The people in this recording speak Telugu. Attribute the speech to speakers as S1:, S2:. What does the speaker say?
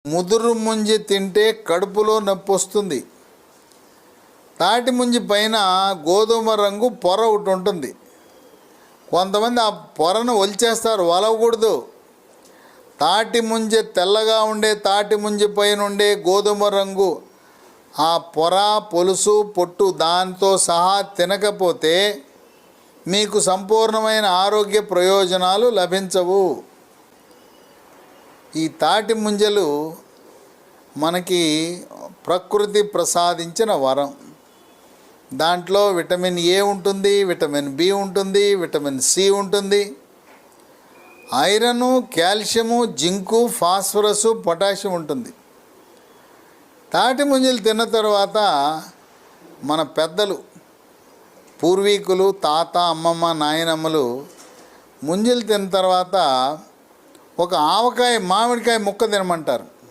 S1: ముదురు ముంజి తింటే కడుపులో నొప్పి వస్తుంది. తాటి ముంజి పైన గోధుమ రంగు పొర ఒకటి ఉంటుంది. కొంతమంది ఆ పొరను ఒలిచేస్తారు, వలవకూడదు. తాటి ముంజి తెల్లగా ఉండే తాటి ముంజి పైన ఉండే గోధుమ రంగు ఆ పొర, పొలుసు, పొట్టు దాంతో సహా తినకపోతే మీకు సంపూర్ణమైన ఆరోగ్య ప్రయోజనాలు లభించవు. ఈ తాటి ముంజలు మనకి ప్రకృతి ప్రసాదించిన వరం. దాంట్లో విటమిన్ ఏ ఉంటుంది, విటమిన్ బి ఉంటుంది, విటమిన్ సి ఉంటుంది, iron, calcium, zinc, phosphorus, potassium ఉంటుంది. తాటి ముంజలు తిన్న తర్వాత మన పెద్దలు, పూర్వీకులు, తాత, అమ్మమ్మ, నాయనమ్మలు ముంజలు తిన్న తర్వాత ఒక ఆవకాయ, మామిడికాయ ముక్క తినమంటారు.